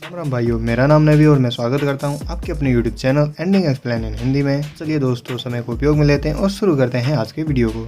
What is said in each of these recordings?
राम राम भाइयों, मेरा नाम नवी और मैं स्वागत करता हूं आपके अपने YouTube channel ending explain in Hindi में। चलिए दोस्तों, समय को उपयोग में लेते हैं और शुरू करते हैं आज के वीडियो को।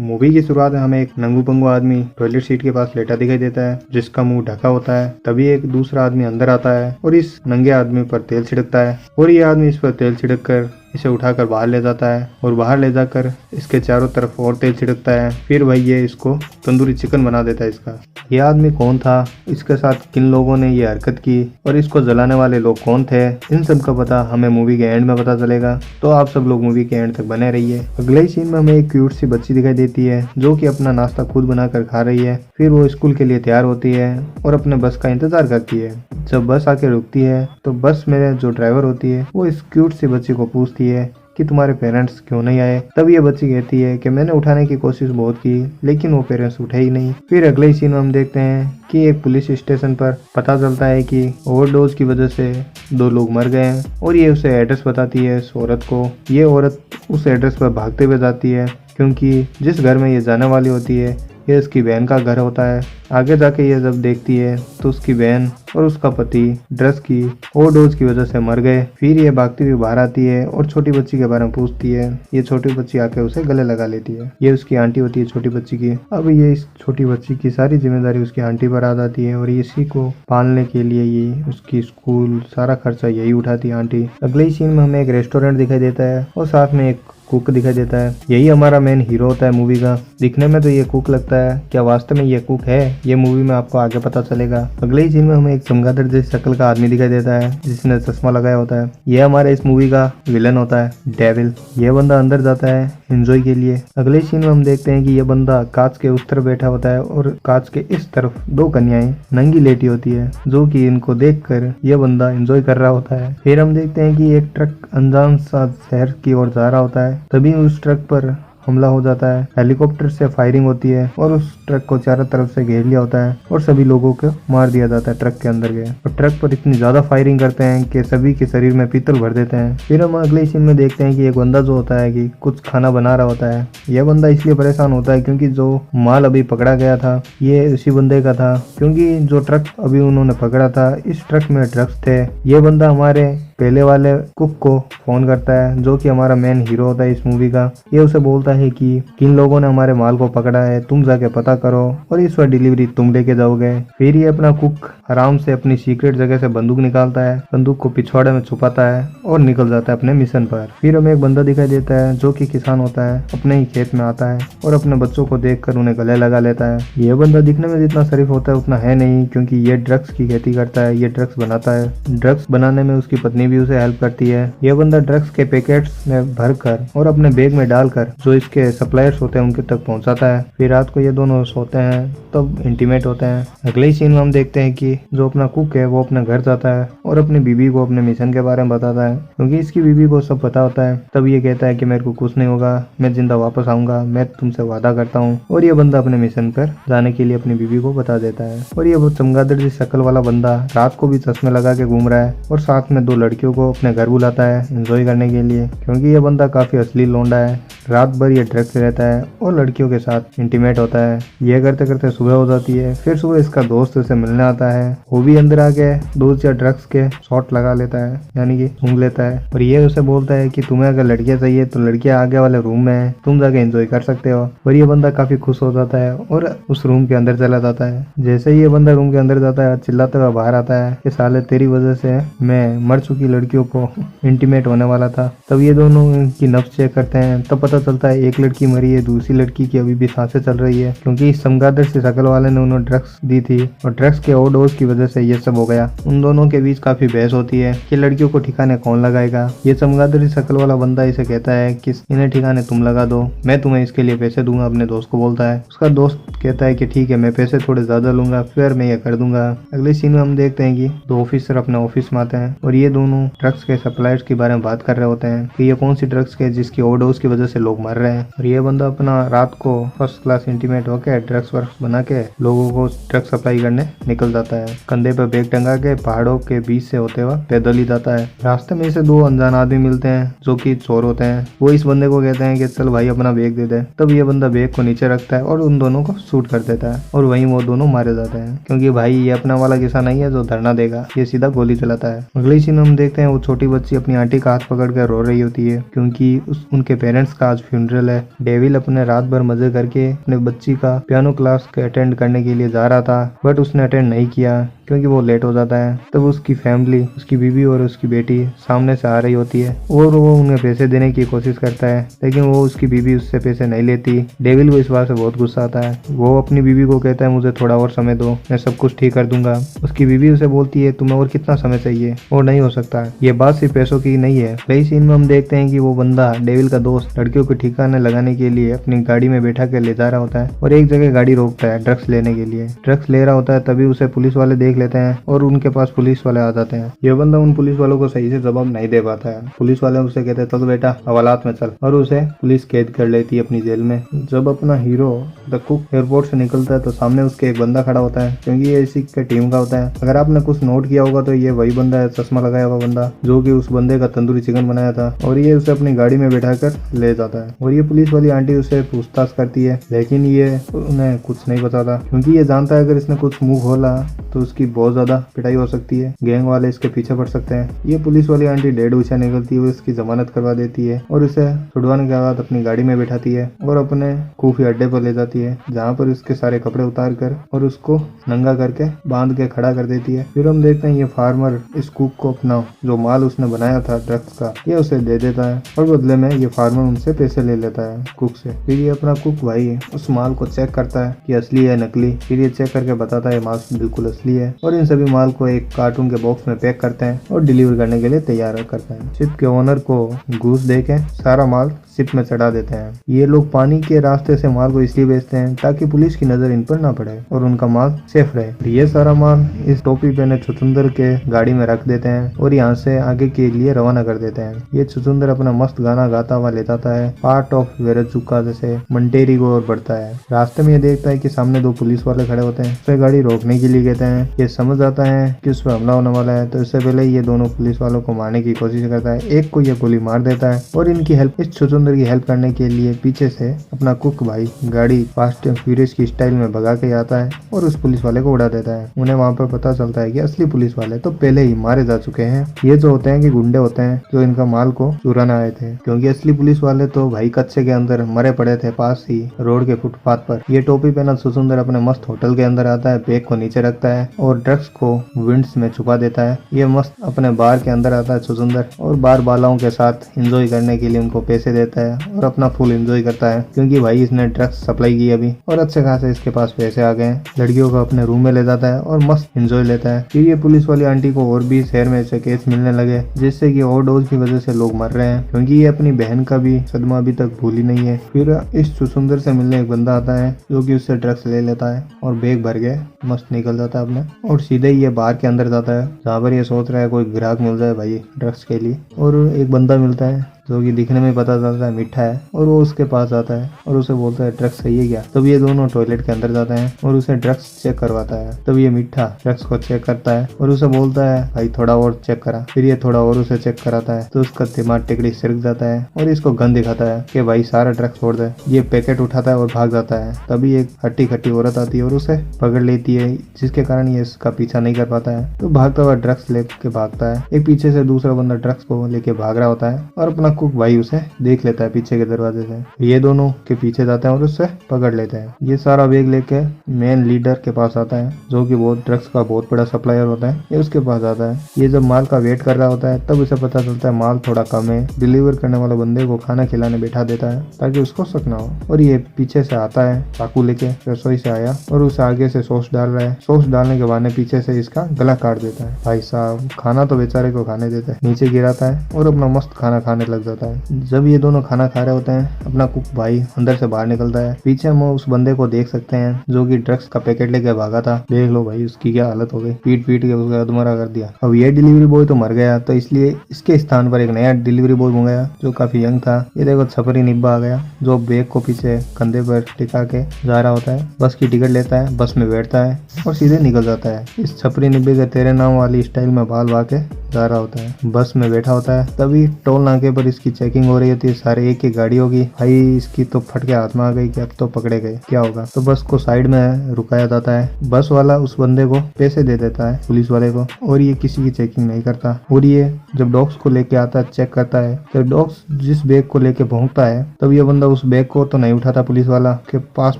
मूवी की शुरुआत में हमें एक नंगू पंगू आदमी टॉयलेट सीट के पास लेटा दिखाई देता है, जिसका मुंह ढका होता है। तभी एक दूसरा आदमी अंदर आता है और इस नंगे आदमी पर तेल छिड़कता है और ये आदमी इस पर तेल छिड़क कर इसे उठाकर बाहर ले जाता है और बाहर ले जाकर इसके चारों तरफ और तेल छिड़कता है। फिर वही ये इसको तंदूरी चिकन बना देता है। इसका ये आदमी कौन था, इसके साथ किन लोगों ने ये हरकत की और इसको जलाने वाले लोग कौन थे, इन सब का पता हमें मूवी के एंड में पता चलेगा। तो आप सब लोग मूवी के एंड तक बने रहिए। अगले ही सीन में हमें एक क्यूट सी बच्ची दिखाई देती है जो कि अपना नाश्ता खुद बनाकर खा रही है। फिर वो स्कूल के लिए तैयार होती है और अपने बस का इंतजार करती है। जब बस आके रुकती है तो बस में जो ड्राइवर होती है वो इस क्यूट सी बच्ची को पूछती है कि तुम्हारे पेरेंट्स क्यों नहीं आए। तब ये बच्ची कहती है कि मैंने उठाने की कोशिश बहुत की लेकिन वो पेरेंट्स उठे ही नहीं। फिर अगले ही सीन में हम देखते हैं कि एक पुलिस स्टेशन पर पता चलता है कि ओवरडोज की वजह से 2 लोग मर गए हैं और ये उसे एड्रेस बताती है इस औरत को। ये औरत उस एड्रेस पर भागते हुए जाती है क्योंकि जिस घर में ये जाने वाली होती है ये उसकी बहन का घर होता है। आगे जाके ये जब देखती है तो उसकी बहन और उसका पति ड्रग्स की ओवरडोज की वजह से मर गए। फिर ये भागती हुई बाहर आती है और छोटी बच्ची के बारे में पूछती है। ये छोटी बच्ची आके उसे गले लगा लेती है। ये उसकी आंटी होती है छोटी बच्ची की। अब ये इस छोटी बच्ची की सारी जिम्मेदारी उसकी आंटी पर आ जाती है और इसी को पालने के लिए ये उसकी स्कूल सारा खर्चा यही उठाती है आंटी। अगले ही सीन में हमें एक रेस्टोरेंट दिखाई देता है और साथ में एक कुक दिखाई देता है। यही हमारा मेन हीरो होता है मूवी का। दिखने में तो ये कुक लगता है, क्या वास्तव में ये कुक है ये मूवी में आपको आगे पता चलेगा। अगले ही सीन में हमें एक चमगादड़ जैसी शक्ल का आदमी दिखाई देता है जिसने चश्मा लगाया होता है। ये हमारे इस मूवी का विलन होता है, डेविल। ये बंदा अंदर जाता है एंजॉय के लिए। अगले ही सीन में हम देखते हैं कि ये बंदा कांच के उस तरफ बैठा होता है और कांच के इस तरफ 2 कन्याएं नंगी लेटी होती है जो कि इनको देखकर ये बंदा एंजॉय कर रहा होता है। फिर हम देखते हैं कि एक ट्रक अनजान सा शहर की ओर जा रहा होता है। तभी उस ट्रक पर हमला हो जाता है। हेलीकॉप्टर से फायरिंग होती है और उस ट्रक को चारों तरफ से घेर लिया होता है और सभी लोगों को मार दिया जाता है ट्रक के अंदर गए। और ट्रक पर इतनी ज्यादा फायरिंग करते हैं कि सभी के शरीर में पीतल भर देते हैं। फिर हम अगले सीन में देखते हैं कि एक बंदा जो होता है कि कुछ खाना बना रहा होता है। यह बंदा इसलिए परेशान होता है क्योंकि जो माल अभी पकड़ा गया था ये उसी बंदे का था, क्योंकि जो ट्रक अभी उन्होंने पकड़ा था इस ट्रक में ड्रग्स थे। ये बंदा हमारे पहले वाले कुक को फोन करता है जो कि हमारा मेन हीरो होता है इस मूवी का। ये उसे बोलता है कि किन लोगों ने हमारे माल को पकड़ा है, तुम जाके पता करो और इस बार डिलीवरी तुम लेके जाओगे। फिर ये अपना कुक आराम से अपनी सीक्रेट जगह से बंदूक निकालता है, बंदूक को पिछवाड़े में छुपाता है और निकल जाता है अपने मिशन पर। फिर हमें एक बंदा दिखाई देता है जो कि किसान होता है, अपने ही खेत में आता है और अपने बच्चों को देखकर उन्हें गले लगा लेता है। यह बंदा दिखने में जितना शरीफ होता है उतना है नहीं, क्योंकि ये ड्रग्स की खेती करता है, ये ड्रग्स बनाता है। ड्रग्स बनाने में उसकी पत्नी भी उसे हेल्प करती है। यह बंदा ड्रग्स के पैकेट्स में भरकर और अपने बैग में डालकर जो इसके सप्लायर्स होते हैं उनके तक पहुंचाता है। फिर रात को ये दोनों सोते हैं तब इंटीमेट होते हैं। अगले ही सीन में हम देखते हैं कि जो अपना कुक है वो अपने घर जाता है और अपनी बीबी को अपने मिशन के बारे में बताता है, क्योंकि इसकी बीबी को सब पता होता है। तब ये कहता है कि मेरे को कुछ नहीं होगा, मैं जिंदा वापस आऊंगा, मैं तुमसे वादा करता हूँ। और ये बंदा अपने मिशन पर जाने के लिए अपनी बीबी को बता देता है। और ये वो चमगादड़ जैसी शक्ल वाला बंदा रात को भी चश्मे लगा के घूम रहा है और साथ में 2 लड़कियों को अपने घर बुलाता है एंजॉय करने के लिए, क्योंकि ये बंदा काफी अश्लील लौंडा है। रात भर ये ड्रग्स रहता है और लड़कियों के साथ इंटीमेट होता है। ये करते करते सुबह हो जाती है। फिर सुबह इसका दोस्त इसे मिलने आता है, वो भी अंदर आके 2-4 ड्रग्स के शॉट लगा लेता है, यानी कि सूंघ लेता है। और ये उसे बोलता है कि तुम्हें अगर लड़कियां चाहिए तो लड़कियां आगे वाले रूम में है, तुम जाके एंजॉय कर सकते हो। और ये बंदा काफी खुश हो जाता है और उस रूम के अंदर चला जाता है। जैसे ही ये बंदा रूम के अंदर जाता है चिल्लाते हुए बाहर आता है कि साले तेरी वजह से मैं मर चुकी लड़कियों को इंटीमेट होने वाला था। तब ये दोनों इनकी नब्ज चेक करते हैं, तब पता चलता है एक लड़की मरी है, दूसरी लड़की की अभी भी सांसें चल रही है, क्योंकि इस चमगादड़ से शक्ल वाले ने उन्हें ड्रग्स दी थी और ड्रग्स के ओवरडोज की वजह से ये सब हो गया। उन दोनों के बीच काफी बहस होती है कि लड़कियों को ठिकाने कौन लगाएगा। ये चमगादड़ शक्ल वाला बंदा इसे कहता है कि इन्हें ठिकाने तुम लगा दो, मैं तुम्हें इसके लिए पैसे दूंगा, अपने दोस्त को बोलता है। उसका दोस्त कहता है कि ठीक है, मैं पैसे थोड़े ज्यादा लूंगा, फिर मैं ये कर दूंगा। अगले सीन में हम देखते हैं कि 2 ऑफिसर अपने ऑफिस में आते हैं और ये दोनों ड्रग्स के सप्लायर्स के बारे में बात कर रहे होते हैं कि ये कौन सी ड्रग्स के जिसकी ओवरडोज की वजह से लोग मर रहे रहे हैं। और ये बंदा अपना रात को फर्स्ट क्लास इंटीमेट होके ड्रग्स वर्क्स बना के लोगों को ड्रग्स सप्लाई करने निकल जाता है। कंधे पे बैग टंगा के पहाड़ों के बीच से होते हुए पैदल ही जाता है। रास्ते में इसे 2 अनजान आदमी मिलते हैं जो कि चोर होते हैं। वो इस बंदे को कहते हैं कि चल भाई अपना बैग दे दे। तब ये बंदा बैग को नीचे रखता है और उन दोनों को शूट कर देता है और वहीं वो दोनों मारे जाते हैं, क्योंकि भाई ये अपना वाला किस्सा नहीं है जो धरना देगा, ये सीधा गोली चलाता है। अगले सीन में हम देखते हैं वो छोटी बच्ची अपनी आंटी का हाथ पकड़ कर रो रही होती है क्योंकि उनके पेरेंट्स का आज फ्यूनरल है। डेविल अपने रात भर मजे करके अपने बच्ची का पियानो क्लास के अटेंड करने के लिए जा रहा था, बट उसने अटेंड नहीं किया क्योंकि वो लेट हो जाता है। तब उसकी फैमिली, उसकी बीवी और उसकी बेटी सामने से आ रही होती है और वो उन्हें पैसे देने की कोशिश करता है, लेकिन वो उसकी बीवी उससे पैसे नहीं लेती। डेविल को इस बात से बहुत गुस्सा आता है। वो अपनी बीवी को कहता है मुझे थोड़ा और समय दो, मैं सब कुछ ठीक कर दूंगा। उसकी बीवी उसे बोलती है तुम्हें और कितना समय चाहिए, और नहीं हो सकता, ये बात सिर्फ पैसों की नहीं है। कई सीन में हम देखते हैं कि वो बंदा डेविल का दोस्त लड़कियों को ठिकाने लगाने के लिए अपनी गाड़ी में बैठा के ले जा रहा होता है और एक जगह गाड़ी रोकता है ड्रग्स लेने के लिए। ड्रग्स ले रहा होता है, तभी उसे पुलिस वाले देख लेते हैं और उनके पास पुलिस वाले आ जाते हैं। ये बंदा उन पुलिस वालों को सही से जवाब नहीं दे पाता है। पुलिस वाले उसे कहते हैं चल बेटा हवालात में चल, और उसे पुलिस कैद कर लेती है अपनी जेल में। जब अपना हीरो द कुक एयरपोर्ट से निकलता है तो सामने उसके एक बंदा खड़ा होता है क्योंकि ये इसी के टीम का होता है। अगर आपने कुछ नोट किया होगा तो ये वही बंदा है, चश्मा लगाया हुआ बंदा जो कि उस बंदे का तंदूरी चिकन बनाया था, और ये उसे अपनी गाड़ी में बैठा कर ले जाता है। और ये पुलिस वाली आंटी उसे पूछताछ करती है, लेकिन ये उन्हें कुछ नहीं बताता क्योंकि ये जानता है अगर इसने कुछ मुंह खोला तो उसकी बहुत ज्यादा पिटाई हो सकती है, गैंग वाले इसके पीछे पड़ सकते हैं। ये पुलिस वाली आंटी डेढ़ ऊंचा निकलती है, वो इसकी जमानत करवा देती है और इसे छुड़वाने के बाद अपनी गाड़ी में बैठाती है और अपने खुफिया अड्डे पर ले जाती है, जहाँ पर उसके सारे कपड़े उतार कर और उसको नंगा करके बांध के खड़ा कर देती है। फिर हम देखते हैं ये फार्मर इस कुक को अपना जो माल उसने बनाया था ड्रग्स का, ये उसे दे देता है और बदले में ये फार्मर उनसे पैसे ले लेता है कुक से। फिर ये अपना कुक भाई उस माल को चेक करता है कि असली है नकली। फिर ये चेक करके बताता है माल बिल्कुल असली है, और इन सभी माल को एक कार्टून के बॉक्स में पैक करते हैं और डिलीवर करने के लिए तैयार करते हैं। शिप के ओनर को घूस देके सारा माल शिप में चढ़ा देते हैं। ये लोग पानी के रास्ते से माल को इसलिए बेचते हैं ताकि पुलिस की नजर इन पर ना पड़े और उनका माल सेफ रहे। ये सारा माल इस टोपी पहने छुचुंदर के गाड़ी में रख देते हैं और यहाँ से आगे के लिए रवाना कर देते हैं। ये छुचुंदर अपना मस्त गाना गाता हुआ ले जाता है, पार्ट ऑफ वेरचुका जैसे मंटेरी को और बढ़ता है। रास्ते में ये देखता है कि सामने 2 पुलिस वाले खड़े होते हैं, उसे गाड़ी रोकने के लिए कहते हैं। ये समझ आता है कि उस पर हमला होने वाला है, तो इससे पहले ये दोनों पुलिस वालों को मारने की कोशिश करता है। एक को ये गोली मार देता है और इनकी हेल्प, इस छुचुंदर की हेल्प करने के लिए पीछे से अपना कुक भाई गाड़ी फास्ट एंड फ्यूरियस की स्टाइल में भगा के आता है और उस पुलिस वाले को उड़ा देता है। उन्हें वहां पर पता चलता है कि असली पुलिस वाले तो पहले ही मारे जा चुके हैं। ये जो होते हैं कि गुंडे होते हैं जो इनका माल को चुराने आए थे, क्योंकि असली पुलिस वाले तो भाई कच्चे के अंदर मरे पड़े थे पास ही रोड के फुटपाथ पर। ये टोपी पहना छुचुंदर अपने मस्त होटल के अंदर आता है, बैग को नीचे रखता है और ड्रग्स को विंड्स में छुपा देता है। ये मस्त अपने बार के अंदर आता है छुचुंदर और बार वालों के साथ एंजॉय करने के लिए उनको पैसे देता है और अपना फुल एंजॉय करता है, क्योंकि भाई इसने ड्रग्स सप्लाई की अभी और अच्छे खासे इसके पास पैसे आ गए हैं। लड़कियों को अपने रूम में ले जाता है और मस्त एंजॉय लेता है। फिर ये पुलिस वाली आंटी को और भी शहर में से केस मिलने लगे जिससे कि ओवरडोज की वजह से लोग मर रहे हैं, क्योंकि ये अपनी बहन का भी सदमा अभी तक भूली नहीं है। फिर इस छुचुंदर से मिलने एक बंदा आता है जो कि उससे ड्रग्स ले लेता है और बैग भर के मस्त निकल जाता है अपने, और सीधे ही ये बार के अंदर जाता है जहाँ पर ये सोच रहा है कोई ग्राहक मिल जाए भाई ड्रग्स के लिए। और एक बंदा मिलता है जो कि दिखने में पता चलता है मीठा है, और वो उसके पास आता है और उसे बोलता है ड्रग्स सही है क्या। तब ये दोनों टॉयलेट के अंदर जाते हैं और उसे ड्रग्स चेक करवाता है। तब ये मीठा ड्रग्स को चेक करता है और उसे बोलता है भाई थोड़ा और चेक करा। फिर ये थोड़ा और उसे चेक कराता है तो उसका दिमाग टिकड़ी सिरक जाता है और इसको गन दिखाता है कि भाई सारा ड्रग्स छोड़ दे। ये पैकेट उठाता है और भाग जाता है। तभी एक हट्टी खट्टी औरत आती है और उसे पकड़ लेती है, जिसके कारण ये इसका पीछा नहीं कर पाता है। तो भागता हुआ ड्रग्स लेके भागता है। एक पीछे से दूसरा बंदा ड्रग्स को लेके भाग रहा होता है और अपना कुक भाई उसे देख लेता है पीछे के दरवाजे से। ये दोनों के पीछे जाते हैं और उससे पकड़ लेते हैं। ये सारा बैग लेके मेन लीडर के पास आता है जो कि बहुत ड्रग्स का बहुत बड़ा सप्लायर होता है। ये उसके पास आता है। ये जब माल का वेट कर रहा होता है तब उसे पता चलता है माल थोड़ा कम है। डिलीवर करने वाला बंदे को खाना खिलाने बैठा देता है ताकि उसको शक ना हो। और ये पीछे से आता है चाकू लेके, रसोई से आया और उसे आगे से सॉस डाल रहा है। सॉस डालने के बहाने पीछे से इसका गला काट देता है। भाई साहब खाना तो बेचारे को खाने देता है, नीचे गिराता है और अपना मस्त खाना खाने लग जाता है। जब ये दोनों खाना खा रहे होते हैं, अपना कुक भाई अंदर से बाहर निकलता है। पीछे हम उस बंदे को देख सकते हैं जो कि ड्रग्स का पैकेट लेके भागा था। देख लो भाई उसकी क्या हालत हो गई, पीट पीट के उसका अधमरा कर दिया। अब ये डिलीवरी बॉय तो मर गया, तो इसलिए इसके स्थान पर एक नया डिलीवरी बॉय मंगाया जो काफी यंग था। ये देखो छपरी निब्बा आ गया जो बैग को पीछे कंधे पर टिका के जा रहा होता है। बस की टिकट लेता है, बस में बैठता है और सीधे निकल जाता है। इस छपरी निब्बे के तेरे नाम वाली स्टाइल में बाल बहा के जा रहा होता है। बस में बैठा होता है, तभी टोल नाके पर इसकी चेकिंग हो रही होती है। सारे एक एक गाड़ी होगी। भाई इसकी तो फट के हाथ में आ गई कि अब तो पकड़े गए, क्या होगा। तो बस को साइड में रुकाया जाता है। बस वाला उस बंदे को पैसे दे देता है पुलिस वाले को, और ये किसी की चेकिंग नहीं करता। और ये जब डॉग्स को लेके आता है, चेक करता है, तो डॉग्स जिस बैग को लेके पहुंचता है, तब ये बंदा उस बैग को तो नहीं उठाता, पुलिस वाला के पास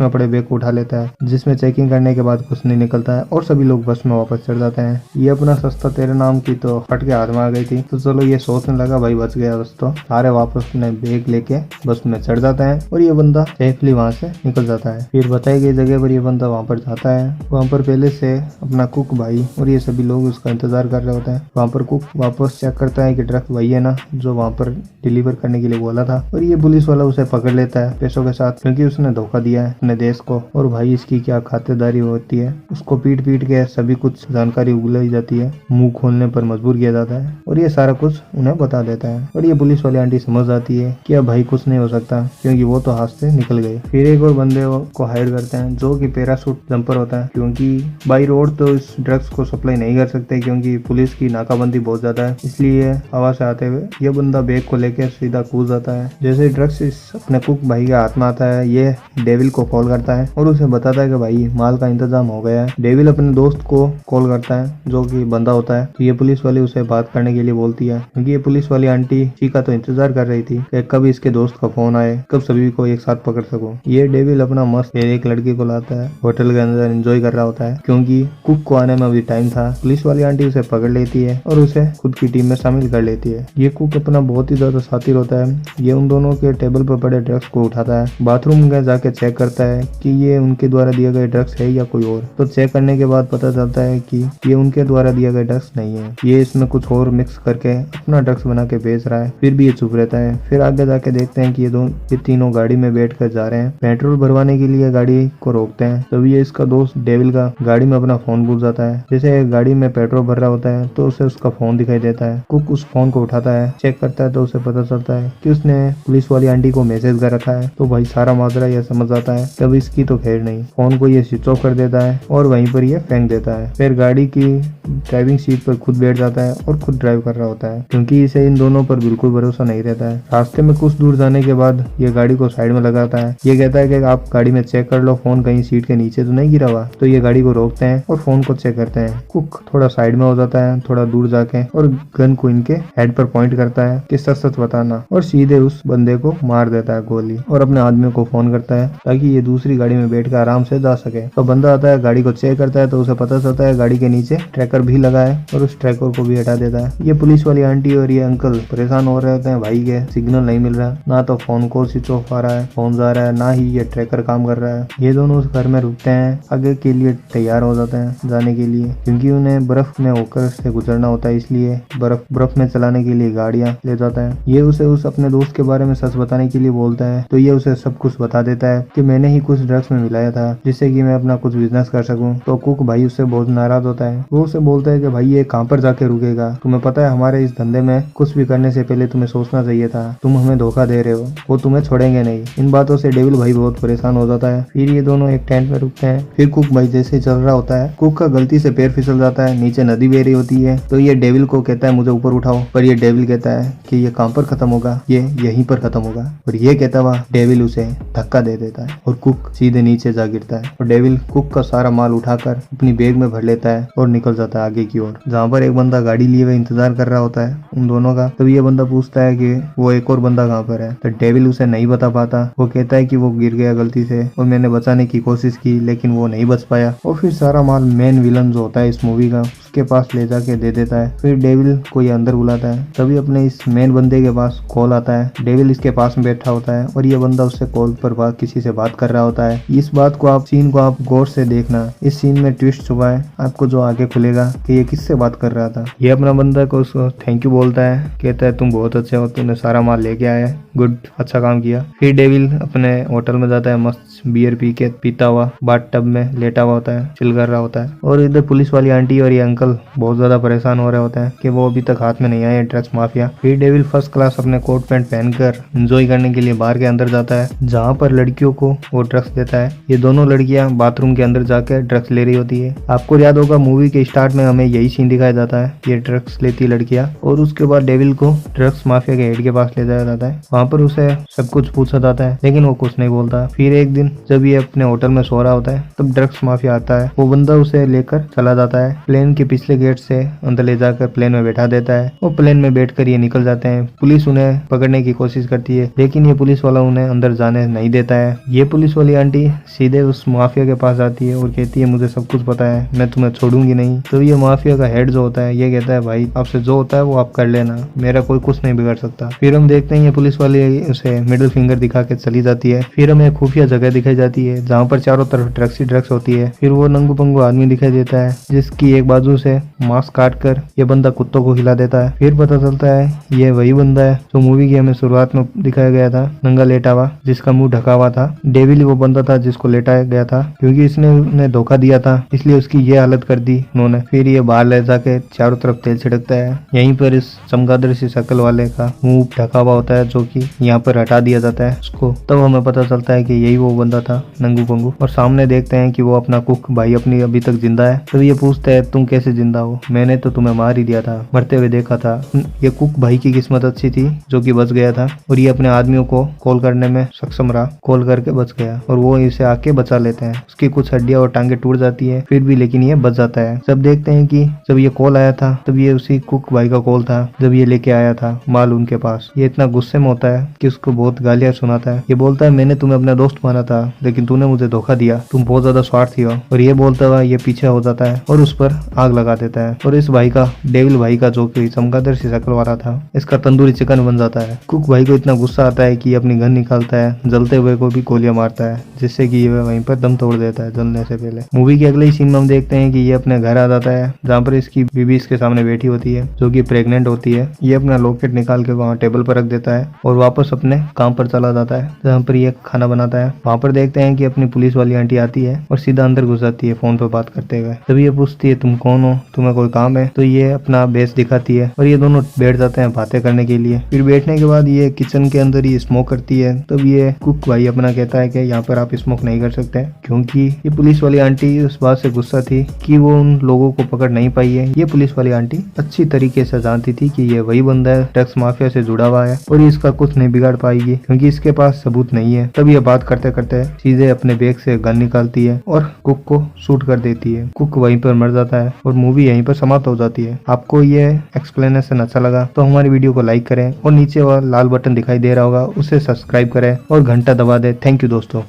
में पड़े बैग को उठा लेता है, जिसमें चेकिंग करने के बाद कुछ नहीं निकलता है और सभी लोग बस में वापस चढ़ जाते हैं। ये अपना सस्ता तेरे नाम की तो फट के हाथ में आ गई थी, तो चलो ये सोचने लगा भाई बच गया बस, तो सारे वापस अपने बैग लेके बस में चढ़ जाते हैं और ये बंदा सेफली वहां से निकल जाता है। फिर बताई गई जगह पर ये बंदा वहां पर जाता है। वहां पर पहले से अपना कुक भाई और ये सभी लोग उसका इंतजार कर रहे होते हैं। वहां पर कुक वापस चेक करता है कि ड्रग्स वही है ना जो वहां पर डिलीवर करने के लिए बोला था, और ये पुलिस वाला उसे पकड़ लेता है पैसों के साथ, क्योंकि उसने धोखा दिया है अपने देश को। और भाई इसकी क्या खातेदारी होती है, उसको पीट पीट के सभी कुछ जानकारी उगलाई जाती है, मुंह खोलने पर मजबूर किया जाता है और ये सारा कुछ उन्हें बता देता है। और ये पुलिस वाली आंटी समझ जाती है कि अब भाई कुछ नहीं हो सकता, क्योंकि वो तो हाथ से निकल गए। फिर एक और बंदे को हायर करते हैं जो कि पैराशूट जंपर होता है, क्योंकि बाई रोड तो इस ड्रग्स को सप्लाई नहीं कर सकते क्योंकि पुलिस की नाकाबंदी बहुत ज्यादा है। इसलिए हवा से आते हुए ये बंदा बैग को लेकर सीधा कूद जाता है। जैसे ड्रग्स इस अपने कुक भाई के हाथ में आता है, ये डेविल को कॉल करता है और उसे बताता है कि भाई माल का इंतजाम हो गया है। डेविल अपने दोस्त को कॉल करता है जो कि बंदा होता है, तो ये पुलिस वाली उसे बात करने के लिए बोलती है, क्योंकि ये पुलिस वाली आंटी चीका तो इंतजार कर रही थी कि कब इसके दोस्त का फोन आए, कब सभी को एक साथ पकड़ सको। ये डेविल अपना मस्त एक लड़की को लाता है, होटल के अंदर एंजॉय कर रहा होता है, क्योंकि कुक को आने में अभी टाइम था। पुलिस वाली आंटी उसे पकड़ लेती है और उसे खुद की टीम में शामिल कर लेती है। ये कुक अपना बहुत ही ज्यादा शातिर होता है। ये उन दोनों के टेबल पर पड़े ड्रग्स को उठाता है, बाथरूम में जाके चेक करता है कि ये उनके द्वारा दिए गए ड्रग्स है या कोई और। तो चेक करने के बाद पता चलता है कि ये उनके द्वारा दिए गए ड्रग्स नहीं है, ये इसमें कुछ और मिक्स करके अपना ड्रग्स बना के बेच रहा है। फिर भी ये चुप रहता है। फिर आगे जाके देखते हैं कि ये तीनों गाड़ी में बैठ कर जा रहे हैं, पेट्रोल भरवाने के लिए गाड़ी को रोकते हैं। तभी ये इसका दोस्त डेविल का गाड़ी में अपना फोन भूल जाता है। जैसे गाड़ी में पेट्रोल भर रहा होता है तो उसे उसका फोन दिखाई देता है। कुक उस फोन को उठाता है, चेक करता है तो उसे पता चलता है कि उसने पुलिस वाली आंटी को मैसेज कर रखा है। तो भाई सारा माजरा यह समझ आता है, तब इसकी तो खैर नहीं, फोन को ये स्विच ऑफ कर देता है और वहीं पर ये फेंक देता है। फिर गाड़ी की ड्राइविंग सीट पर खुद बैठ जाता है और खुद ड्राइव कर रहा होता है, क्योंकि इसे इन दोनों पर बिल्कुल भरोसा नहीं रहता है। रास्ते में कुछ दूर जाने के बाद ये गाड़ी को साइड में लगाता है। ये कहता है कि आप गाड़ी में चेक कर लो फोन कहीं सीट के नीचे तो नहीं गिरा हुआ। तो ये गाड़ी को रोकते हैं और फोन को चेक करते हैं। कुक थोड़ा साइड में हो जाता है, थोड़ा दूर जाके, और गन को इनके हेड पर पॉइंट करता है कि सच सच बताना, और सीधे उस बंदे को मार देता है गोली, और अपने आदमी को फोन करता है ताकि ये दूसरी गाड़ी में बैठ कर आराम से जा सके। तो बंदा आता है, गाड़ी को चेक करता है तो उसे पता चलता है गाड़ी के नीचे ट्रैकर भी लगा है, और उस ट्रैकर को भी हटा देता है। ये पुलिस वाली आंटी और ये अंकल परेशान हो रहे होते हैं, भाई के सिग्नल नहीं मिल रहा, ना तो फोन को स्विच ऑफ आ रहा है, फोन जा रहा है, ना ही ये ट्रैकर काम कर रहा है। ये दोनों उस घर में रुकते हैं, आगे के लिए तैयार हो जाते हैं जाने के लिए, क्योंकि उन्हें बर्फ में होकर से गुजरना होता है, इसलिए बर्फ में चलाने के लिए गाड़ियां ले जाता है। ये उसे उस अपने दोस्त के बारे में सच बताने के लिए बोलता है, तो ये उसे सब कुछ बता देता है कि मैंने ही कुछ ड्रग्स में मिलाया था जिससे कि मैं अपना कुछ बिजनेस कर सकूं। तो कुक भाई उससे बहुत नाराज होता है। वो उसे बोलता है कि भाई ये कहां पर जाके रुकेगा, तुम्हें पता है हमारे इस धंधे में कुछ भी करने से पहले तुम्हें सोचना चाहिए था, तुम हमें धोखा दे रहे हो, वो तुम्हें छोड़ेंगे नहीं। इन बातों से डेविल भाई बहुत परेशान हो जाता है। फिर ये दोनों एक टेंट में रुकते हैं। फिर कुक भाई जैसे चल रहा होता है, कुक का गलती से पैर फिसल जाता है, नीचे नदी बह रही होती है। तो ये डेविल को कहता है मुझे ऊपर उठाओ, पर ये डेविल कहता है कि ये कहां पर खत्म होगा, ये यहीं पर खत्म होगा। और ये कहता हुआ डेविल उसे धक्का दे देता है और कुक सीधे नीचे जा गिरता है, और डेविल कुक का सारा माल उठाकर अपनी बैग में भर लेता है और निकल जाता है आगे की ओर, जहाँ पर एक बंदा गाड़ी लिए हुए इंतजार कर रहा होता है उन दोनों का। तब ये बंदा पूछता है कि वो एक और बंदा कहाँ पर है, तो डेविल उसे नहीं बता पाता। वो कहता है कि वो गिर गया गलती से और मैंने बचाने की कोशिश की लेकिन वो नहीं बच पाया। और फिर सारा माल मेन विलन जो होता है इस मूवी का के पास ले जाके दे देता है। फिर डेविल को ये अंदर बुलाता है। तभी अपने इस मेन बंदे के पास कॉल आता है। डेविल इसके पास में बैठा होता है और ये बंदा उससे कॉल पर किसी से बात कर रहा होता है। इस बात को सीन को आप गौर से देखना। इस सीन में ट्विस्ट छुपा है आपको जो आगे खुलेगा कि ये किससे बात कर रहा था। ये अपना बंदा को उसको थैंक यू बोलता है, कहता है तुम बहुत अच्छे हो, तुमने सारा माल लेके आया है, गुड, अच्छा काम किया। फिर डेविल अपने होटल में जाता है, मस्त बियर पीता हुआ बाथ टब में लेटा हुआ होता है, चिल कर रहा होता है। और इधर पुलिस वाली आंटी और ये अंकल बहुत ज्यादा परेशान हो रहे होते हैं कि वो अभी तक हाथ में नहीं आए ड्रग्स माफिया। फिर डेविल फर्स्ट क्लास अपने कोट पैंट पहनकर एंजॉय करने के लिए बार के अंदर जाता है, जहाँ पर लड़कियों को वो ड्रग्स देता है। ये दोनों लड़कियां बाथरूम के अंदर जाकर ड्रग्स ले रही होती है। आपको याद होगा मूवी के स्टार्ट में हमें यही सीन दिखाया जाता है, ये ड्रग्स लेती लड़कियां। और उसके बाद डेविल को ड्रग्स माफिया के हेड के पास ले जाया जाता है। वहाँ पर उसे सब कुछ पूछा जाता है लेकिन वो कुछ नहीं बोलता। फिर एक दिन जब ये अपने होटल में सो रहा होता है तब ड्रग्स माफिया आता है। वो बंदा उसे लेकर चला जाता है, प्लेन के पिछले गेट से अंदर ले जाकर प्लेन में बैठा देता है। वो प्लेन में बैठकर ये निकल जाते हैं। पुलिस उन्हें पकड़ने की कोशिश करती है लेकिन ये पुलिस वाला उन्हें अंदर जाने नहीं देता है। ये पुलिस वाली आंटी सीधे उस माफिया के पास आती है और कहती है मुझे सब कुछ पता है, मैं तुम्हें छोड़ूंगी नहीं। तो ये माफिया का हेड जो होता है ये कहता है भाई आपसे जो होता है वो आप कर लेना, मेरा कोई कुछ नहीं बिगाड़ सकता। फिर हम देखते हैं ये पुलिस वाली उसे मिडिल फिंगर दिखा के चली जाती है। फिर हमें खुफिया जगह दिखाई जाती है जहाँ पर चारों तरफ ड्रग्स ही ड्रग्स होती है। फिर वो नंगू पंगू आदमी दिखाई देता है जिसकी एक बाजू से मांस काट कर ये बंदा कुत्तों को खिला देता है। फिर पता चलता है ये वही बंदा है जो मूवी की हमें शुरुआत में दिखाया गया था, नंगा लेटा हुआ जिसका मुंह ढका हुआ था। डेविल वो बंदा था जिसको लेटाया गया था, क्योंकि इसने उन्हें धोखा दिया था इसलिए उसकी ये हालत कर दी उन्होंने। फिर ये बाहर ले जाके चारों तरफ तेल छिड़कता है। यहीं पर इस चमगादड़ सी शक्ल वाले का मुंह ढका हुआ होता है जो कि यहाँ पर हटा दिया जाता है उसको। तब हमें पता चलता है कि यही वो बंदा था नंगू पंगू। और सामने देखते हैं कि वो अपना कुक भाई अपनी अभी तक जिंदा है। तो ये पूछता है तुम कैसे जिंदा हो, मैंने तो तुम्हें मार ही दिया था, मरते हुए देखा था। ये कुक भाई की किस्मत अच्छी थी जो कि बच गया था और ये अपने आदमियों को कॉल करने में सक्षम रहा, कॉल करके बच गया और वो इसे आके बचा लेते हैं। उसकी कुछ हड्डियां और टांगे टूट जाती है फिर भी लेकिन ये बच जाता है। जब देखते हैं कि जब ये कॉल आया था तब ये उसी कुक भाई का कॉल था जब ये लेके आया था माल उनके पास। ये इतना गुस्से में होता है कि उसको बहुत गालियां सुनाता है। ये बोलता है मैंने तुम्हें अपना दोस्त माना था लेकिन तूने मुझे धोखा दिया, तुम बहुत ज्यादा स्वार्थी हो। और ये बोलता हुआ ये पीछे हो जाता है और उस पर आग लगा देता है। और इस भाई का डेविल भाई का जो कि चमगादड़ सी शक्ल वाला था इसका तंदूरी चिकन बन जाता है। कुक भाई को इतना गुस्सा आता है कि अपनी गन निकालता है, जलते हुए को भी गोलियां मारता है जिससे कि ये वहीं पर दम तोड़ देता है जलने से पहले। मूवी के अगले ही सीन में हम देखते हैं कि ये अपने घर आ जाता है जहाँ पर इसकी बीवी इसके सामने बैठी होती है जो कि प्रेग्नेंट होती है। ये अपना लॉकेट निकाल के वहाँ टेबल पर रख देता है और वापस अपने काम पर चला जाता है जहाँ पर ये खाना बनाता है। वहाँ पर देखते हैं कि अपनी पुलिस वाली आंटी आती है और सीधा अंदर घुस जाती है फोन पर बात करते हुए। तभी ये पूछती है तुम कौन हो, तुम्हें कोई काम है? तो ये अपना बेस दिखाती है और ये दोनों बैठ जाते हैं बातें करने के लिए। फिर बैठने के बाद ये किचन के अंदर ही स्मोक करती है। तब ये कुक भाई अपना कहता है कि यहाँ पर आप स्मोक नहीं कर सकते क्योंकि ये पुलिस वाली आंटी उस बात से गुस्सा थी कि वो उन लोगों को पकड़ नहीं पाई है। ये पुलिस वाली आंटी अच्छी तरीके से जानती थी कि ये वही बंदा है ड्रग्स माफिया से जुड़ा हुआ है और इसका कुछ नहीं बिगाड़ पाएगी क्योंकि इसके पास सबूत नहीं है। तब ये बात करते करते सीधे अपने बैग से गन निकालती है और कुक को शूट कर देती है। कुक वहीं पर मर जाता है और मूवी यहीं पर समाप्त हो जाती है। आपको ये एक्सप्लेनेशन अच्छा लगा तो हमारी वीडियो को लाइक करें और नीचे वाला लाल बटन दिखाई दे रहा होगा उसे सब्सक्राइब करें और घंटा दबा दें। थैंक यू दोस्तों।